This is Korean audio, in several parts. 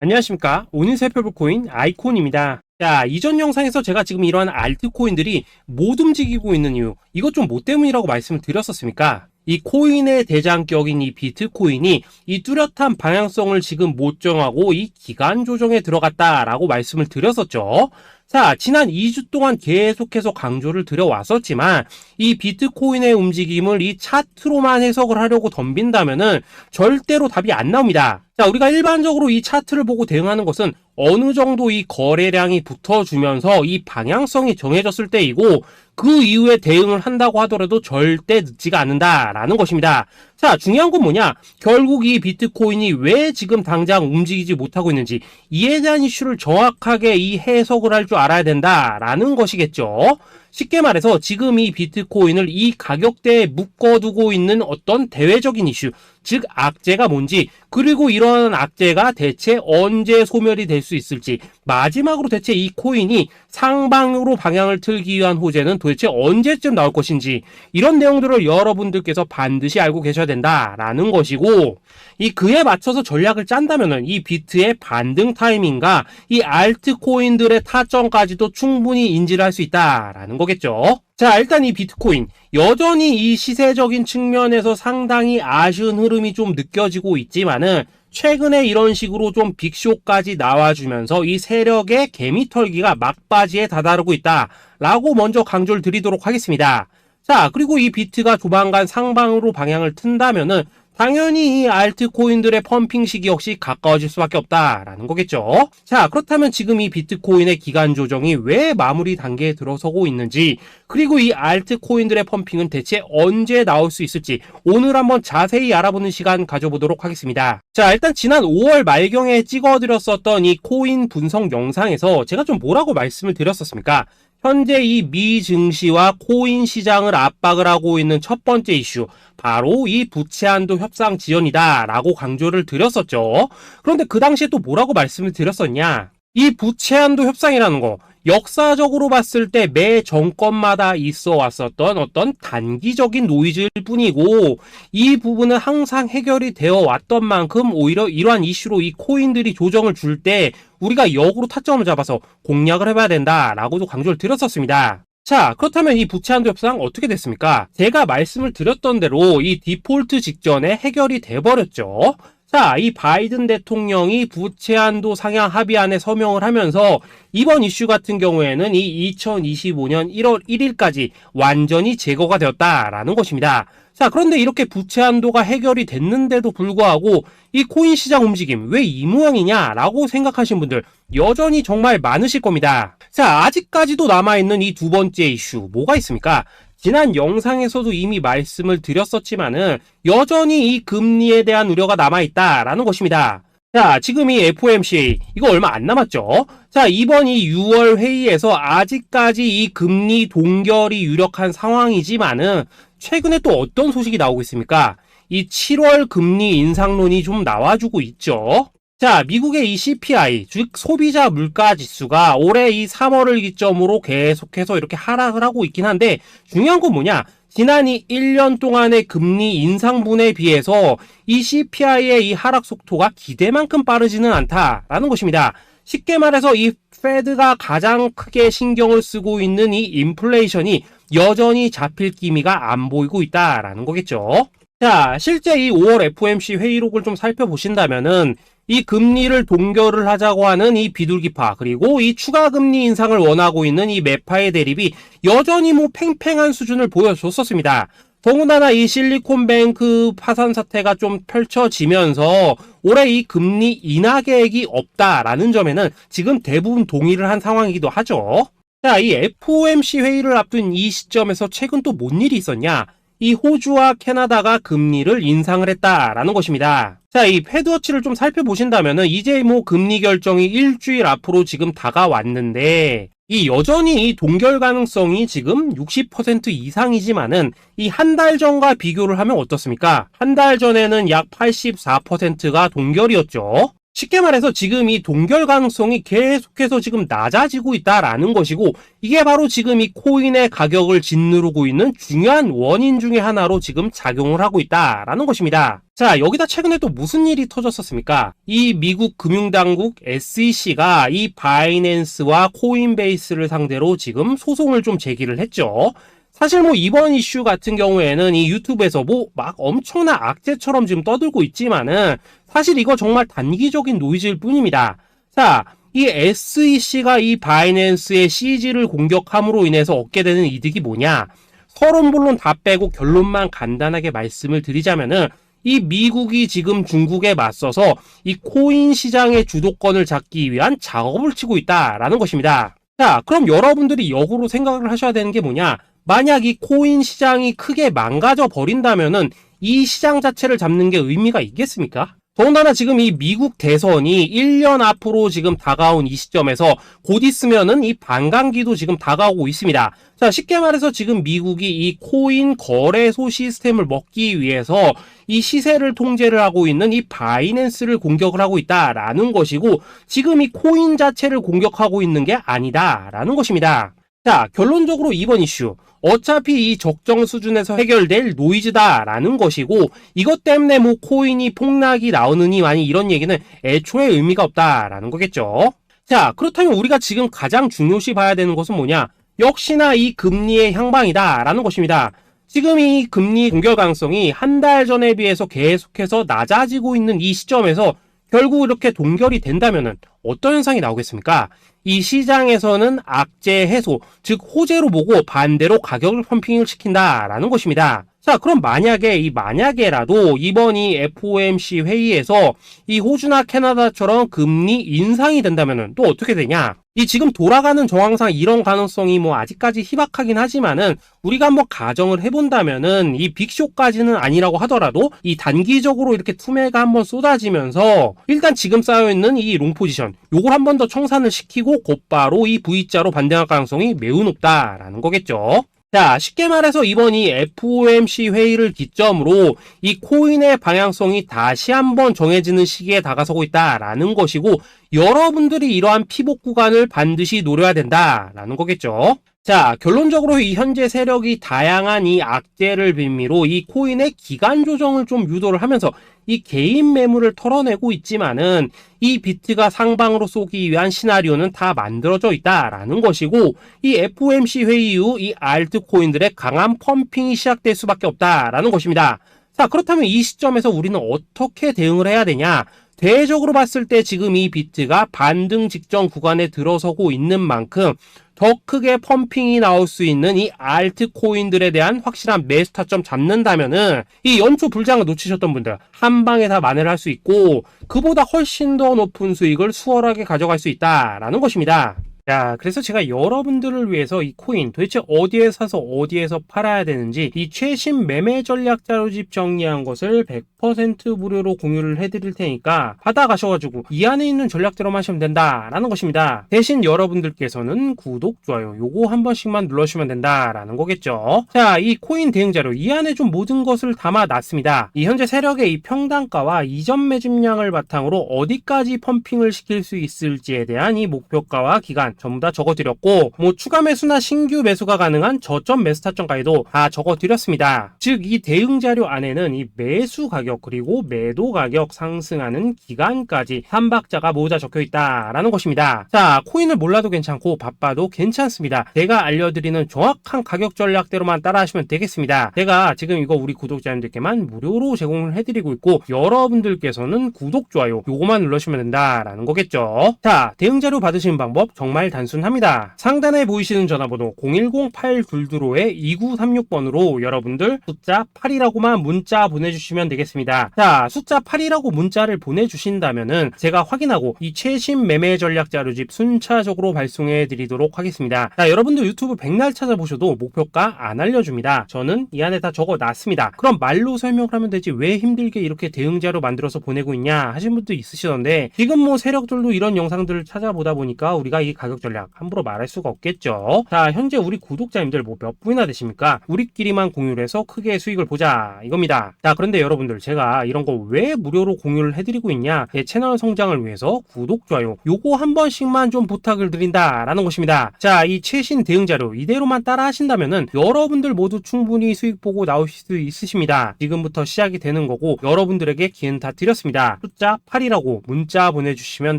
안녕하십니까. 오늘 살펴볼 코인 아이콘입니다. 자, 이전 영상에서 제가 지금 이러한 알트코인들이 못 움직이고 있는 이유, 이것 좀 뭐 때문이라고 말씀을 드렸었습니까? 이 코인의 대장격인 이 비트코인이 이 뚜렷한 방향성을 지금 못 정하고 이 기간 조정에 들어갔다라고 말씀을 드렸었죠. 자, 지난 2주 동안 계속해서 강조를 드려왔었지만 이 비트코인의 움직임을 이 차트로만 해석을 하려고 덤빈다면은 절대로 답이 안 나옵니다. 자, 우리가 일반적으로 이 차트를 보고 대응하는 것은 어느 정도 이 거래량이 붙어주면서 이 방향성이 정해졌을 때이고, 그 이후에 대응을 한다고 하더라도 절대 늦지가 않는다라는 것입니다. 자, 중요한 건 뭐냐? 결국 이 비트코인이 왜 지금 당장 움직이지 못하고 있는지, 이에 대한 이슈를 정확하게 이 해석을 할 줄 알아야 된다라는 것이겠죠. 쉽게 말해서 지금 이 비트코인을 이 가격대에 묶어두고 있는 어떤 대외적인 이슈, 즉 악재가 뭔지, 그리고 이런 악재가 대체 언제 소멸이 될 수 있을지, 마지막으로 대체 이 코인이 상방으로 방향을 틀기 위한 호재는 도대체 언제쯤 나올 것인지, 이런 내용들을 여러분들께서 반드시 알고 계셔야 된다라는 것이고, 이 그에 맞춰서 전략을 짠다면은 이 비트의 반등 타이밍과 이 알트코인들의 타점까지도 충분히 인지를 할 수 있다라는 거겠죠. 자, 일단 이 비트코인 여전히 이 시세적인 측면에서 상당히 아쉬운 흐름이 좀 느껴지고 있지만은, 최근에 이런 식으로 좀 빅쇼까지 나와주면서 이 세력의 개미털기가 막바지에 다다르고 있다라고 먼저 강조를 드리도록 하겠습니다. 자, 그리고 이 비트가 조만간 상방으로 방향을 튼다면은 당연히 이 알트코인들의 펌핑 시기 역시 가까워질 수밖에 없다라는 거겠죠. 자, 그렇다면 지금 이 비트코인의 기간 조정이 왜 마무리 단계에 들어서고 있는지, 그리고 이 알트코인들의 펌핑은 대체 언제 나올 수 있을지 오늘 한번 자세히 알아보는 시간 가져보도록 하겠습니다. 자, 일단 지난 5월 말경에 찍어드렸었던 이 코인 분석 영상에서 제가 좀 뭐라고 말씀을 드렸었습니까? 현재 이 미 증시와 코인 시장을 압박을 하고 있는 첫 번째 이슈, 바로 이 부채 한도 협상 지연이다 라고 강조를 드렸었죠. 그런데 그 당시에 또 뭐라고 말씀을 드렸었냐? 이 부채 한도 협상이라는 거, 역사적으로 봤을 때 매 정권마다 있어 왔었던 어떤 단기적인 노이즈일 뿐이고, 이 부분은 항상 해결이 되어 왔던 만큼 오히려 이러한 이슈로 이 코인들이 조정을 줄 때 우리가 역으로 타점을 잡아서 공략을 해봐야 된다라고도 강조를 드렸었습니다. 자, 그렇다면 이 부채 한도 협상 어떻게 됐습니까? 제가 말씀을 드렸던 대로 이 디폴트 직전에 해결이 돼버렸죠. 자, 이 바이든 대통령이 부채 한도 상향 합의안에 서명을 하면서 이번 이슈 같은 경우에는 이 2025년 1월 1일까지 완전히 제거가 되었다라는 것입니다. 자, 그런데 이렇게 부채 한도가 해결이 됐는데도 불구하고 이 코인 시장 움직임 왜 이 모양이냐라고 생각하시는 분들 여전히 정말 많으실 겁니다. 자, 아직까지도 남아있는 이 두 번째 이슈 뭐가 있습니까? 지난 영상에서도 이미 말씀을 드렸었지만은 여전히 이 금리에 대한 우려가 남아있다라는 것입니다. 자, 지금 이 FOMC 이거 얼마 안 남았죠? 자, 이번 이 6월 회의에서 아직까지 이 금리 동결이 유력한 상황이지만은 최근에 또 어떤 소식이 나오고 있습니까? 이 7월 금리 인상론이 좀 나와주고 있죠. 자, 미국의 이 CPI, 즉 소비자 물가 지수가 올해 이 3월을 기점으로 계속해서 이렇게 하락을 하고 있긴 한데, 중요한 건 뭐냐? 지난 이 1년 동안의 금리 인상분에 비해서 이 CPI의 이 하락 속도가 기대만큼 빠르지는 않다라는 것입니다. 쉽게 말해서 이 페드가 가장 크게 신경을 쓰고 있는 이 인플레이션이 여전히 잡힐 기미가 안 보이고 있다라는 거겠죠. 자, 실제 이 5월 FOMC 회의록을 좀 살펴보신다면은 이 금리를 동결을 하자고 하는 이 비둘기파, 그리고 이 추가 금리 인상을 원하고 있는 이 매파의 대립이 여전히 뭐 팽팽한 수준을 보여줬었습니다. 더군다나 이 실리콘뱅크 파산 사태가 좀 펼쳐지면서 올해 이 금리 인하 계획이 없다라는 점에는 지금 대부분 동의를 한 상황이기도 하죠. 자, 이 FOMC 회의를 앞둔 이 시점에서 최근 또 뭔 일이 있었냐? 이 호주와 캐나다가 금리를 인상을 했다라는 것입니다. 자, 이 패드워치를 좀 살펴보신다면은 이제 뭐 금리 결정이 일주일 앞으로 지금 다가왔는데, 이 여전히 이 동결 가능성이 지금 60% 이상이지만은 이 한 달 전과 비교를 하면 어떻습니까? 한 달 전에는 약 84%가 동결이었죠. 쉽게 말해서 지금 이 동결 가능성이 계속해서 지금 낮아지고 있다라는 것이고, 이게 바로 지금 이 코인의 가격을 짓누르고 있는 중요한 원인 중에 하나로 지금 작용을 하고 있다라는 것입니다. 자, 여기다 최근에 또 무슨 일이 터졌었습니까? 이 미국 금융당국 SEC가 이 바이낸스와 코인베이스를 상대로 지금 소송을 좀 제기를 했죠. 사실 뭐 이번 이슈 같은 경우에는 이 유튜브에서 뭐 막 엄청난 악재처럼 지금 떠들고 있지만은 사실 이거 정말 단기적인 노이즈일 뿐입니다. 자, 이 SEC가 이 바이낸스의 CG를 공격함으로 인해서 얻게 되는 이득이 뭐냐? 서론본론 다 빼고 결론만 간단하게 말씀을 드리자면은, 이 미국이 지금 중국에 맞서서 이 코인 시장의 주도권을 잡기 위한 작업을 치고 있다라는 것입니다. 자, 그럼 여러분들이 역으로 생각을 하셔야 되는 게 뭐냐? 만약 이 코인 시장이 크게 망가져 버린다면은 이 시장 자체를 잡는 게 의미가 있겠습니까? 더군다나 지금 이 미국 대선이 1년 앞으로 지금 다가온 이 시점에서 곧 있으면은 이 반감기도 지금 다가오고 있습니다. 자, 쉽게 말해서 지금 미국이 이 코인 거래소 시스템을 먹기 위해서 이 시세를 통제를 하고 있는 이 바이낸스를 공격을 하고 있다라는 것이고, 지금 이 코인 자체를 공격하고 있는 게 아니다라는 것입니다. 자, 결론적으로 이번 이슈, 어차피 이 적정 수준에서 해결될 노이즈다라는 것이고, 이것 때문에 뭐 코인이 폭락이 나오느니 많이 이런 얘기는 애초에 의미가 없다라는 거겠죠. 자, 그렇다면 우리가 지금 가장 중요시 봐야 되는 것은 뭐냐? 역시나 이 금리의 향방이다라는 것입니다. 지금 이 금리 동결 가능성이 한 달 전에 비해서 계속해서 낮아지고 있는 이 시점에서 결국 이렇게 동결이 된다면은 어떤 현상이 나오겠습니까? 이 시장에서는 악재 해소, 즉 호재로 보고 반대로 가격을 펌핑을 시킨다라는 것입니다. 자, 그럼 만약에라도 이번 이 FOMC 회의에서 이 호주나 캐나다처럼 금리 인상이 된다면은 또 어떻게 되냐? 이 지금 돌아가는 정황상 이런 가능성이 뭐 아직까지 희박하긴 하지만은, 우리가 한번 가정을 해본다면은 이 빅쇼까지는 아니라고 하더라도 이 단기적으로 이렇게 투매가 한번 쏟아지면서 일단 지금 쌓여있는 이 롱 포지션, 요걸 한 번 더 청산을 시키고 곧바로 이 V자로 반등할 가능성이 매우 높다라는 거겠죠. 자, 쉽게 말해서 이번 이 FOMC 회의를 기점으로 이 코인의 방향성이 다시 한번 정해지는 시기에 다가서고 있다라는 것이고, 여러분들이 이러한 피복 구간을 반드시 노려야 된다라는 거겠죠. 자, 결론적으로 이 현재 세력이 다양한 이 악재를 빌미로 이 코인의 기간 조정을 좀 유도를 하면서 이 개인 매물을 털어내고 있지만은, 이 비트가 상방으로 쏘기 위한 시나리오는 다 만들어져 있다라는 것이고, 이 FOMC 회의 이후 이 알트코인들의 강한 펌핑이 시작될 수밖에 없다라는 것입니다. 자, 그렇다면 이 시점에서 우리는 어떻게 대응을 해야 되냐? 대외적으로 봤을 때 지금 이 비트가 반등 직전 구간에 들어서고 있는 만큼 더 크게 펌핑이 나올 수 있는 이 알트코인들에 대한 확실한 매수 타점 잡는다면은 이 연초 불장을 놓치셨던 분들 한 방에 다 만회를 할 수 있고, 그보다 훨씬 더 높은 수익을 수월하게 가져갈 수 있다라는 것입니다. 자, 그래서 제가 여러분들을 위해서 이 코인 도대체 어디에 사서 어디에서 팔아야 되는지 이 최신 매매 전략 자료집 정리한 것을 100% 무료로 공유를 해드릴 테니까 받아가셔가지고 이 안에 있는 전략대로만 하시면 된다라는 것입니다. 대신 여러분들께서는 구독, 좋아요 요거 한 번씩만 눌러주시면 된다라는 거겠죠. 자, 이 코인 대응 자료 이 안에 좀 모든 것을 담아놨습니다. 이 현재 세력의 이 평단가와 이전 매집량을 바탕으로 어디까지 펌핑을 시킬 수 있을지에 대한 이 목표가와 기간 전부 다 적어드렸고, 뭐 추가 매수나 신규 매수가 가능한 저점 매수 타점까지도 다 적어드렸습니다. 즉 이 대응 자료 안에는 이 매수 가격 그리고 매도 가격 상승하는 기간까지 3박자가 모두 다 적혀있다라는 것입니다. 자, 코인을 몰라도 괜찮고 바빠도 괜찮습니다. 제가 알려드리는 정확한 가격 전략대로만 따라하시면 되겠습니다. 제가 지금 이거 우리 구독자님들께만 무료로 제공을 해드리고 있고, 여러분들께서는 구독, 좋아요 요거만 눌러주시면 된다라는 거겠죠. 자, 대응 자료 받으시는 방법 정말 단순합니다. 상단에 보이시는 전화번호 010-822-2936번으로 여러분들 숫자 8이라고만 문자 보내주시면 되겠습니다. 자, 숫자 8이라고 문자를 보내주신다면은 제가 확인하고 이 최신 매매 전략 자료집 순차적으로 발송해 드리도록 하겠습니다. 자, 여러분들 유튜브 백날 찾아보셔도 목표가 안 알려줍니다. 저는 이 안에 다 적어놨습니다. 그럼 말로 설명을 하면 되지 왜 힘들게 이렇게 대응 자료 만들어서 보내고 있냐 하신 분도 있으시던데, 지금 뭐 세력들도 이런 영상들을 찾아보다 보니까 우리가 이 가격 전략 함부로 말할 수가 없겠죠. 자, 현재 우리 구독자님들 뭐 몇 분이나 되십니까? 우리끼리만 공유를 해서 크게 수익을 보자 이겁니다. 자, 그런데 여러분들 제가 이런 거 왜 무료로 공유를 해드리고 있냐, 제 채널 성장을 위해서 구독, 좋아요 요거 한 번씩만 좀 부탁을 드린다라는 것입니다. 자, 이 최신 대응 자료 이대로만 따라 하신다면은 여러분들 모두 충분히 수익 보고 나오실 수 있으십니다. 지금부터 시작이 되는 거고 여러분들에게 기회는 다 드렸습니다. 숫자 8이라고 문자 보내주시면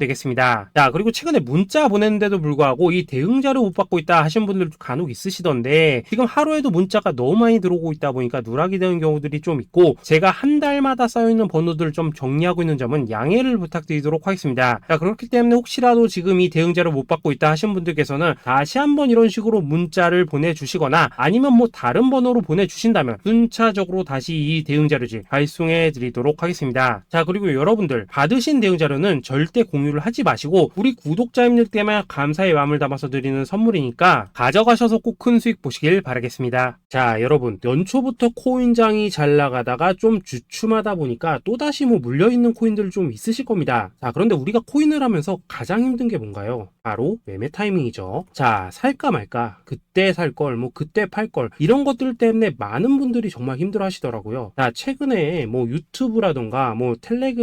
되겠습니다. 자, 그리고 최근에 문자 보냈는데도 불구하고 이 대응 자료 못 받고 있다 하시는 분들도 간혹 있으시던데, 지금 하루에도 문자가 너무 많이 들어오고 있다 보니까 누락이 되는 경우들이 좀 있고, 제가 한 달마다 쌓여있는 번호들을 좀 정리하고 있는 점은 양해를 부탁드리도록 하겠습니다. 자, 그렇기 때문에 혹시라도 지금 이 대응 자료 못 받고 있다 하시는 분들께서는 다시 한번 이런 식으로 문자를 보내주시거나 아니면 뭐 다른 번호로 보내주신다면 순차적으로 다시 이 대응 자료지 발송해 드리도록 하겠습니다. 자, 그리고 여러분들 받으신 대응 자료는 절대 공유를 하지 마시고 우리 구독자님들께만 감사의 마음을 담아서 드리는 선물이니까 가져가셔서 꼭 큰 수익 보시길 바라겠습니다. 자, 여러분, 연초부터 코인장이 잘 나가다가 좀 주춤하다 보니까 또다시 뭐 물려있는 코인들 좀 있으실 겁니다. 자, 그런데 우리가 코인을 하면서 가장 힘든 게 뭔가요? 바로 매매 타이밍이죠. 자, 살까 말까, 그때 살 걸, 뭐 그때 팔 걸, 이런 것들 때문에 많은 분들이 정말 힘들어 하시더라고요. 자, 최근에 뭐 유튜브라던가 뭐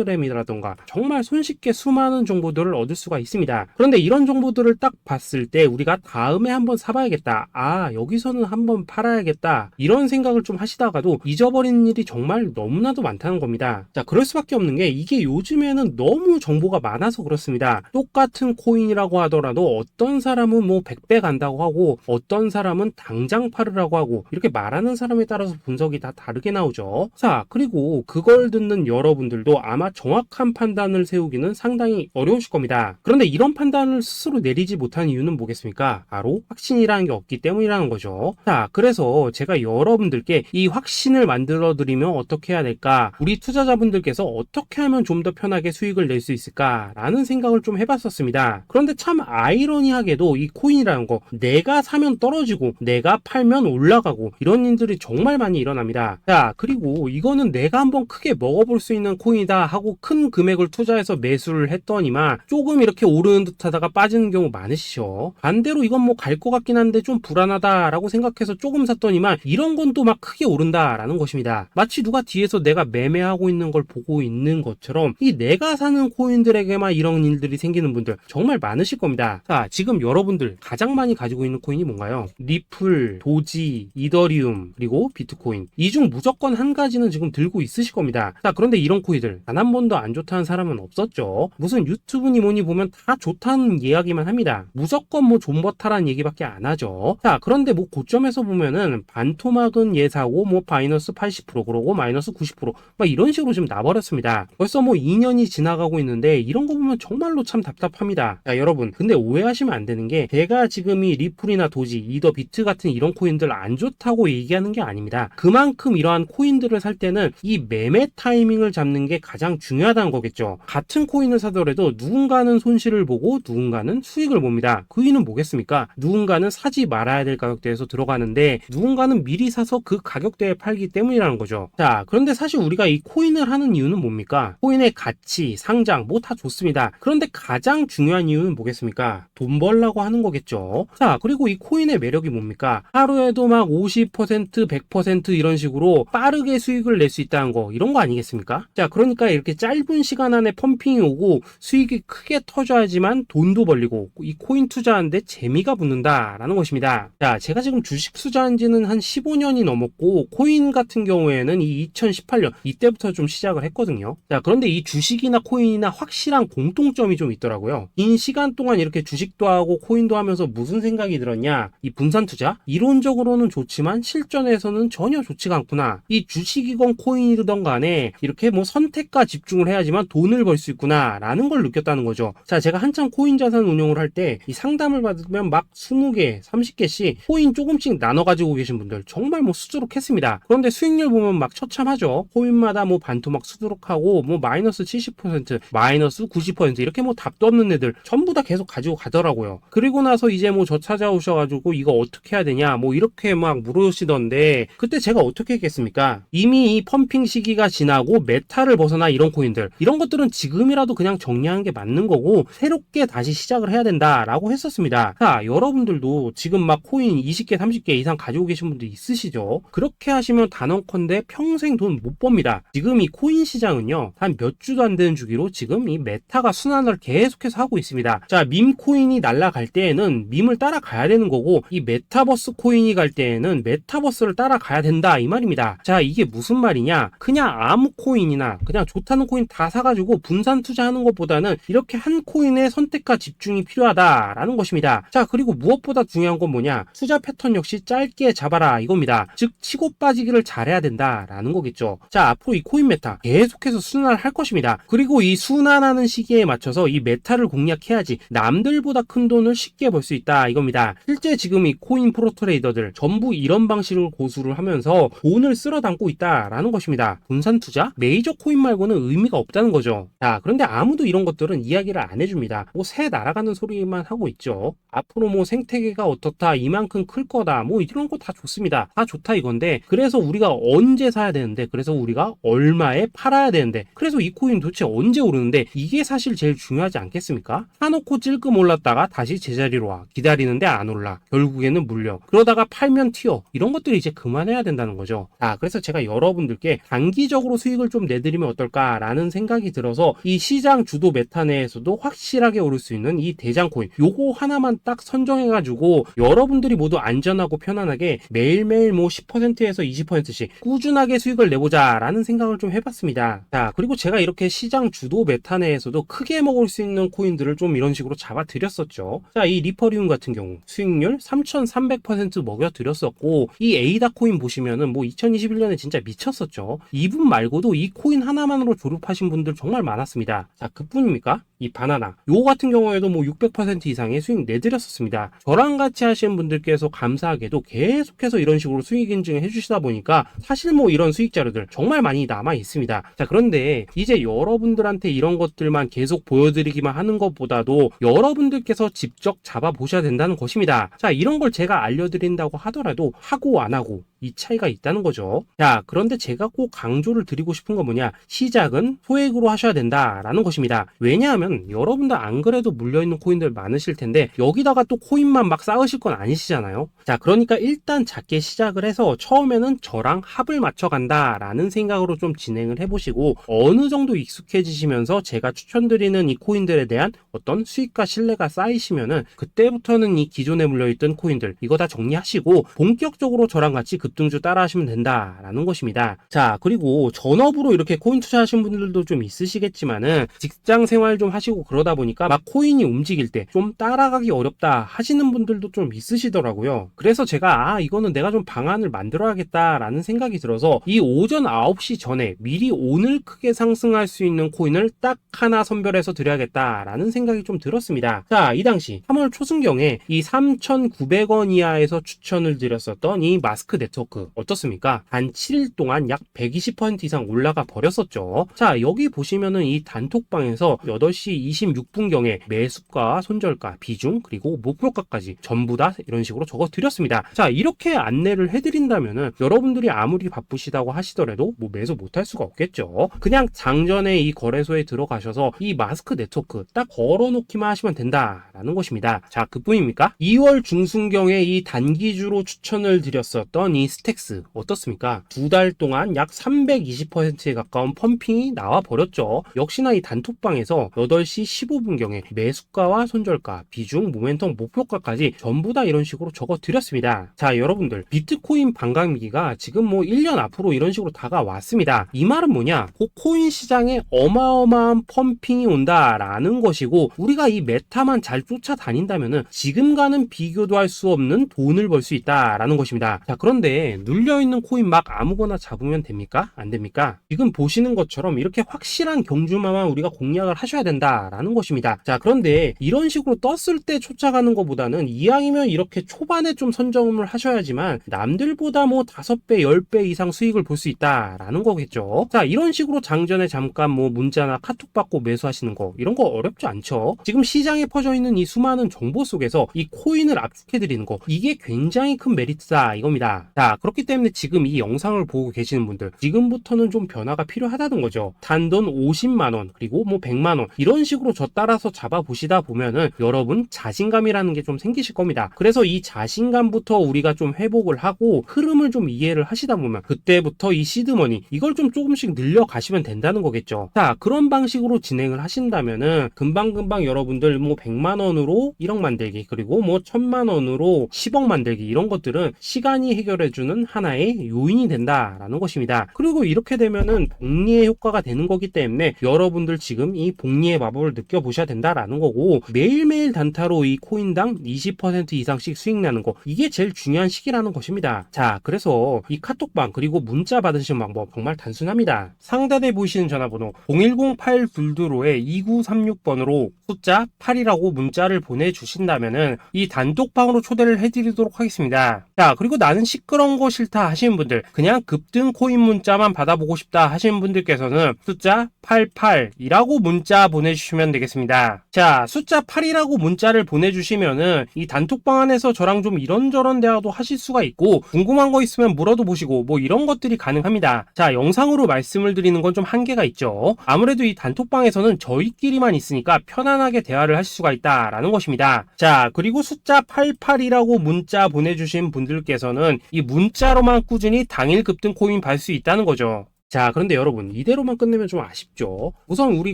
텔레그램이라던가 정말 손쉽게 수많은 정보들을 얻을 수가 있습니다. 그런데 이런 정보들을 딱 봤을 때 우리가 다음에 한번 사봐야겠다, 아, 여기서는 한번 팔아야겠다, 이런 생각을 좀 하시다가도 잊어버리는 일이 정말 너무나도 많다는 겁니다. 자, 그럴 수밖에 없는 게 이게 요즘에는 너무 정보가 많아서 그렇습니다. 똑같은 코인이라고 하더라도 어떤 사람은 뭐 100배 간다고 하고 어떤 사람은 당장 팔으라고 하고, 이렇게 말하는 사람에 따라서 분석이 다 다르게 나오죠. 자, 그리고 그걸 듣는 여러분들도 아마 정확한 판단을 세우기는 상당히 어려우실 겁니다. 그런데 이런 판단을 스스로 내리지 못한 이유는 뭐겠습니까? 바로 확신이라는 게 없기 때문이라는 거죠. 자, 그래서 제가 여러분들께 이 확신을 만들어 드리면 어떻게 해야 될까, 우리 투자자분들께서 어떻게 하면 좀 더 편하게 수익을 낼 수 있을까 라는 생각을 좀 해봤었습니다. 그런데 참 아이러니하게도 이 코인이라는 거, 내가 사면 떨어지고 내가 팔면 올라가고 이런 일들이 정말 많이 일어납니다. 자, 그리고 이거는 내가 한번 크게 먹어볼 수 있는 코인이다 하고 큰 금액을 투자해서 매수를 했더니만 조금 이렇게 오르는 듯 하다가 빠지는 경우 많으시죠. 반대로 이건 뭐 갈 것 같긴 한데 좀 불안하다 라고 생각해서 조금 샀더니만 이런 건 또 막 크게 오른다 라는 것입니다. 마치 누가 뒤에서 내가 매매하고 있는 걸 보고 있는 것처럼 이 내가 사는 코인들에게만 이런 일들이 생기는 분들 정말 많으실 겁니다. 자, 지금 여러분들 가장 많이 가지고 있는 코인이 뭔가요? 리플, 도지, 이더리움, 그리고 비트코인. 이 중 무조건 한 가지는 지금 들고 있으실 겁니다. 자, 그런데 이런 코인들 단 한 번도 안 좋다는 사람은 없었죠. 무슨 유튜브니 뭐니 보면 다 좋다는 이야기만 합니다. 무조건 뭐 존버타라는 얘기밖에 안 하죠. 자, 그런데 뭐 고점에서 보면은 반토막은 예사고 뭐 마이너스 80% 그러고 마이너스 90% 막 이런 식으로 지금 나버렸습니다. 벌써 뭐 2년이 지나가고 있는데 이런 거 보면 정말로 참 답답합니다. 자, 여러분, 근데 오해하시면 안 되는 게 제가 지금 이 리플이나 도지, 이더, 비트 같은 이런 코인들 안 좋다고 얘기하는 게 아닙니다. 그만큼 이러한 코인들을 살 때는 이 매매 타이밍을 잡는 게 가장 중요하다는 거겠죠. 같은 코인을 사더라도 누군가는 손실을 보고 누군가는 수익을 봅니다. 그 이유는 뭐겠습니까? 누군가는 사지 말아야 될 가격대에서 들어가는데 누군가는 미리 사서 그 가격대에 팔기 때문이라는 거죠. 자, 그런데 사실 우리가 이 코인을 하는 이유는 뭡니까? 코인의 가치, 상장 뭐 다 좋습니다. 그런데 가장 중요한 이유는 뭐겠습니까? 돈 벌라고 하는 거겠죠. 자, 그리고 이 코인의 매력이 뭡니까? 하루에도 막 50%, 100% 이런 식으로 빠르게 수익을 낼 수 있다는 거, 이런 거 아니겠습니까? 자, 그러니까 이렇게 짧은 시간 안에 펌핑이 오고 수익이 크게 터져야지만 돈도 벌리고 이 코인 투자하는데 재미가 붙는다라는 것입니다. 자, 제가 지금 주식 투자한 지는 한 15년이 넘었고 코인 같은 경우에는 이 2018년 이때부터 좀 시작을 했거든요. 자, 그런데 이 주식이나 코인이나 확실한 공통점이 좀 있더라고요. 긴 시간 동안 이렇게 주식도 하고 코인도 하면서 무슨 생각이 들었냐, 이 분산 투자 이론적으로는 좋지만 실전에서는 전혀 좋지가 않구나, 이 주식이건 코인이든 간에 이렇게 뭐 선택과 집중을 해야지만 돈을 벌 수 있구나 라는 걸 느꼈다는 거죠. 자, 제가 한참 코인 자산 운용을 할 때 이 상담을 받으면 막 20개, 30개씩 코인 조금씩 나눠 가지고 계신 분들 정말 뭐 수두룩했습니다. 그런데 수익률 보면 막 처참하죠. 코인마다 뭐 반토막 수두룩하고 뭐 마이너스 70%, 마이너스 90% 이렇게 뭐 답도 없는 애들 전부 다 계속 가지고 가더라고요. 그리고 나서 이제 뭐 저 찾아오셔가지고 이거 어떻게 해야 되냐 뭐 이렇게 막 물으시던데, 그때 제가 어떻게 했겠습니까? 이미 이 펌핑 시기가 지나고 메타를 벗어나 이런 코인들, 이런 것들은 지금이라도 그냥 정리하는 게 맞는 거고 새롭게 다시 시작을 해야 된다라고 했었습니다. 자, 여러분들도 지금 막 코인 20개, 30개 이상 가지고 계신 분들 있으시죠? 그렇게 하시면 단언컨대 평생 돈 못 법니다. 이겁니다. 지금 이 코인 시장은요, 한 몇 주도 안 되는 주기로 지금 이 메타가 순환을 계속해서 하고 있습니다. 자, 밈 코인이 날아갈 때에는 밈을 따라가야 되는 거고, 이 메타버스 코인이 갈 때에는 메타버스를 따라가야 된다 이 말입니다. 자, 이게 무슨 말이냐? 그냥 아무 코인이나 그냥 좋다는 코인 다 사가지고 분산 투자하는 것보다는 이렇게 한 코인의 선택과 집중이 필요하다라는 것입니다. 자, 그리고 무엇보다 중요한 건 뭐냐? 투자 패턴 역시 짧게 잡아라 이겁니다. 즉 치고 빠지기를 잘해야 된다라는 거겠죠. 자, 앞으로 이 코인 메타 계속해서 순환을 할 것입니다. 그리고 이 순환하는 시기에 맞춰서 이 메타를 공략해야지 남들보다 큰 돈을 쉽게 벌 수 있다 이겁니다. 실제 지금 이 코인 프로 트레이더들 전부 이런 방식을 고수를 하면서 돈을 쓸어 담고 있다라는 것입니다. 분산 투자? 메이저 코인 말고는 의미가 없다는 거죠. 자, 그런데 아무도 이런 것들은 이야기를 안 해줍니다. 뭐 새 날아가는 소리만 하고 있죠. 앞으로 뭐 생태계가 어떻다, 이만큼 클 거다, 뭐 이런 거 다 좋습니다. 다 좋다 이건데, 그래서 우리가 언제 사야 되는데, 그래서 우리가 얼마에 팔아야 되는데, 그래서 이 코인 도대체 언제 오르는데, 이게 사실 제일 중요하지 않겠습니까? 사놓고 찔끔 올랐다가 다시 제자리로 와. 기다리는데 안 올라. 결국에는 물려. 그러다가 팔면 튀어. 이런 것들이 이제 그만해야 된다는 거죠. 자, 그래서 제가 여러분들께 단기적으로 수익을 좀 내드리면 어떨까라는 생각이 들어서 이 시장 주도 메타 내에서도 확실하게 오를 수 있는 이 대장 코인, 요거 하나만 딱 선정해가지고 여러분들이 모두 안전하고 편안하게 매일매일 뭐 10%에서 20%씩 꾸준하게 수익을 내보자라는 생각을 좀 해봤습니다. 자, 그리고 제가 이렇게 시장 주도 메타 내에서도 크게 먹을 수 있는 코인들을 좀 이런 식으로 잡아드렸었죠. 자, 이 리퍼리움 같은 경우 수익률 3,300% 먹여드렸었고, 이 에이다 코인 보시면은 뭐 2021년에 진짜 미쳤었죠. 이분 말고도 이 코인 하나만으로 졸업하신 분들 정말 많았습니다. 자, 그뿐입니까? 이 바나나 요거 같은 경우에도 뭐 600% 이상의 수익 내드렸었습니다. 저랑 같이 하시는 분들께서 감사하게도 계속해서 이런 식으로 수익 인증을 해주시다 보니까 사실 뭐 이런 수익 자료들 정말 많이 남아 있습니다. 자, 그런데 이제 여러분들한테 이런 것들만 계속 보여드리기만 하는 것보다도 여러분들께서 직접 잡아보셔야 된다는 것입니다. 자, 이런 걸 제가 알려드린다고 하더라도 하고 안 하고 이 차이가 있다는 거죠. 자, 그런데 제가 꼭 강조를 드리고 싶은 건 뭐냐? 시작은 소액으로 하셔야 된다라는 것입니다. 왜냐하면 여러분들 안 그래도 물려있는 코인들 많으실 텐데 여기다가 또 코인만 막 쌓으실 건 아니시잖아요. 자, 그러니까 일단 작게 시작을 해서 처음에는 저랑 합을 맞춰간다라는 생각으로 좀 진행을 해보시고, 어느 정도 익숙해지시면서 제가 추천드리는 이 코인들에 대한 어떤 수익과 신뢰가 쌓이시면은 그때부터는 이 기존에 물려있던 코인들 이거 다 정리하시고 본격적으로 저랑 같이 급등주 따라 하시면 된다라는 것입니다. 자, 그리고 전업으로 이렇게 코인 투자하시는 분들도 좀 있으시겠지만은 직장 생활 좀 하시고 그러다 보니까 막 코인이 움직일 때 좀 따라가기 어렵다 하시는 분들도 좀 있으시더라고요. 그래서 제가 이거는 내가 좀 방안을 만들어야겠다라는 생각이 들어서 이 오전 9시 전에 미리 오늘 크게 상승할 수 있는 코인을 딱 하나 선별해서 드려야겠다라는 생각이 좀 들었습니다. 자, 이 당시 3월 초순경에 이 3,900원 이하에서 추천을 드렸었던 이 마스크 네트워크 어떻습니까? 단 7일 동안 약 120% 이상 올라가 버렸었죠. 자, 여기 보시면은 이 단톡방에서 8시 26분경에 매수가, 손절가, 비중, 그리고 목표가까지 전부 다 이런 식으로 적어 드렸습니다. 자, 이렇게 안내를 해드린다면은 여러분들이 아무리 바쁘시다고 하시더라도 뭐 매수 못할 수가 없겠죠. 그냥 장전에 이 거래소에 들어가셔서 이 마스크 네트워크 딱 걸어놓기만 하시면 된다라는 것입니다. 자, 그뿐입니까? 2월 중순경에 이 단기주로 추천을 드렸었던 이 스택스 어떻습니까? 2달 동안 약 320%에 가까운 펌핑이 나와 버렸죠. 역시나 이 단톡방에서 8시 15분경에 매수가와 손절가, 비중, 모멘텀, 목표가까지 전부 다 이런 식으로 적어 드렸습니다. 자, 여러분들 비트코인 반감기가 지금 뭐 1년 앞으로 이런 식으로 다가왔습니다. 이 말은 뭐냐? 그 코인 시장에 어마어마한 펌핑이 온다라는 것이고, 우리가 이 메타만 잘 쫓아다닌다면은 지금과는 비교도 할 수 없는 돈을 벌 수 있다라는 것입니다. 자, 그런데 눌려있는 코인 막 아무거나 잡으면 됩니까? 안 됩니까? 지금 보시는 것처럼 이렇게 확실한 경주마만 우리가 공략을 하셔야 된다라는 것입니다. 자, 그런데 이런 식으로 떴을 때 쫓아가는 것보다는 이왕이면 이렇게 초반에 좀 선점을 하셔야지만 남들보다 뭐 5배, 10배 이상 수익을 볼 수 있다라는 거겠죠. 자, 이런 식으로 장전에 잠깐 뭐 문자나 카톡 받고 매수하시는 거 이런 거 어렵지 않죠. 지금 시장에 퍼져 있는 이 수많은 정보 속에서 이 코인을 압축해 드리는 거, 이게 굉장히 큰 메리트다 이겁니다. 자, 자, 그렇기 때문에 지금 이 영상을 보고 계시는 분들, 지금부터는 좀 변화가 필요하다는 거죠. 단돈 50만원, 그리고 뭐 100만원, 이런 식으로 저 따라서 잡아보시다 보면은 여러분 자신감이라는 게 좀 생기실 겁니다. 그래서 이 자신감부터 우리가 좀 회복을 하고 흐름을 좀 이해를 하시다 보면 그때부터 이 시드머니, 이걸 좀 조금씩 늘려가시면 된다는 거겠죠. 자, 그런 방식으로 진행을 하신다면은 금방금방 여러분들 뭐 100만원으로 1억 만들기, 그리고 뭐 1000만원으로 10억 만들기, 이런 것들은 시간이 해결해주는 하나의 요인이 된다라는 것입니다. 그리고 이렇게 되면은 복리의 효과가 되는 거기 때문에 여러분들 지금 이 복리의 마법을 느껴보셔야 된다라는 거고, 매일매일 단타로 이 코인당 20% 이상씩 수익 나는 거, 이게 제일 중요한 시기라는 것입니다. 자, 그래서 이 카톡방 그리고 문자 받으시는 방법 정말 단순합니다. 상단에 보이시는 전화번호 010-8222에 2936번으로 숫자 8이라고 문자를 보내주신다면은 이 단톡방으로 초대를 해드리도록 하겠습니다. 자, 그리고 나는 시끄러운 거 싫다 하시는 분들, 그냥 급등 코인 문자만 받아보고 싶다 하시는 분들께서는 숫자 88이라고 문자 보내주시면 되겠습니다. 자, 숫자 8이라고 문자를 보내주시면은 이 단톡방 안에서 저랑 좀 이런저런 대화도 하실 수가 있고, 궁금한 거 있으면 물어도 보시고 뭐 이런 것들이 가능합니다. 자, 영상으로 말씀을 드리는 건 좀 한계가 있죠. 아무래도 이 단톡방에서는 저희끼리만 있으니까 편안하게 대화를 하실 수가 있다라는 것입니다. 자, 그리고 숫자 88이라고 문자 보내주신 분들께서는 이 문자로만 꾸준히 당일 급등 코인 받을 수 있다는 거죠. 자, 그런데 여러분, 이대로만 끝내면 좀 아쉽죠. 우선 우리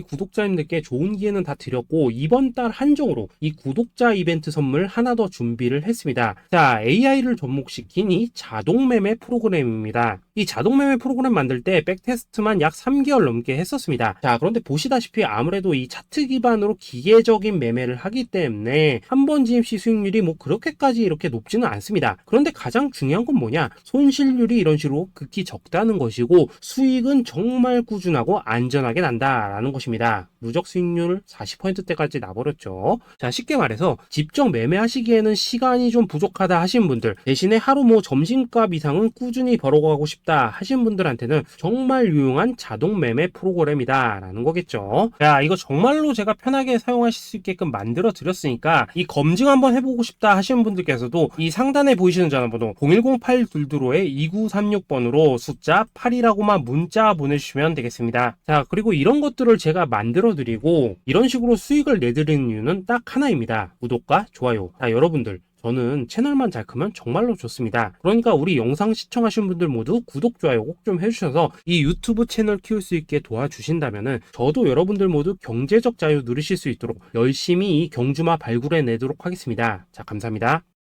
구독자님들께 좋은 기회는 다 드렸고, 이번 달 한정으로 이 구독자 이벤트 선물 하나 더 준비를 했습니다. 자, AI를 접목시킨 이 자동매매 프로그램입니다. 이 자동매매 프로그램 만들 때 백테스트만 약 3개월 넘게 했었습니다. 자, 그런데 보시다시피 아무래도 이 차트 기반으로 기계적인 매매를 하기 때문에 한 번 진입 시 수익률이 뭐 그렇게까지 이렇게 높지는 않습니다. 그런데 가장 중요한 건 뭐냐? 손실률이 이런 식으로 극히 적다는 것이고, 수익은 정말 꾸준하고 안전하게 난다라는 것입니다. 누적 수익률 40%대까지 나버렸죠. 자, 쉽게 말해서 직접 매매하시기에는 시간이 좀 부족하다 하시는 분들, 대신에 하루 뭐 점심값 이상은 꾸준히 벌어가고 싶다 하시는 분들한테는 정말 유용한 자동 매매 프로그램이다 라는 거겠죠. 자, 이거 정말로 제가 편하게 사용하실 수 있게끔 만들어 드렸으니까 이 검증 한번 해보고 싶다 하시는 분들께서도 이 상단에 보이시는 전화번호 010-8222에 2936번으로 숫자 8이라고만 문자 보내주시면 되겠습니다. 자, 그리고 이런 것들을 제가 만들어 드리고 이런 식으로 수익을 내드리는 이유는 딱 하나입니다. 구독과 좋아요. 자, 여러분들, 저는 채널만 잘 크면 정말로 좋습니다. 그러니까 우리 영상 시청하시는 분들 모두 구독, 좋아요 꼭 좀 해주셔서 이 유튜브 채널 키울 수 있게 도와주신다면은 저도 여러분들 모두 경제적 자유 누리실 수 있도록 열심히 이 경주마 발굴해 내도록 하겠습니다. 자, 감사합니다.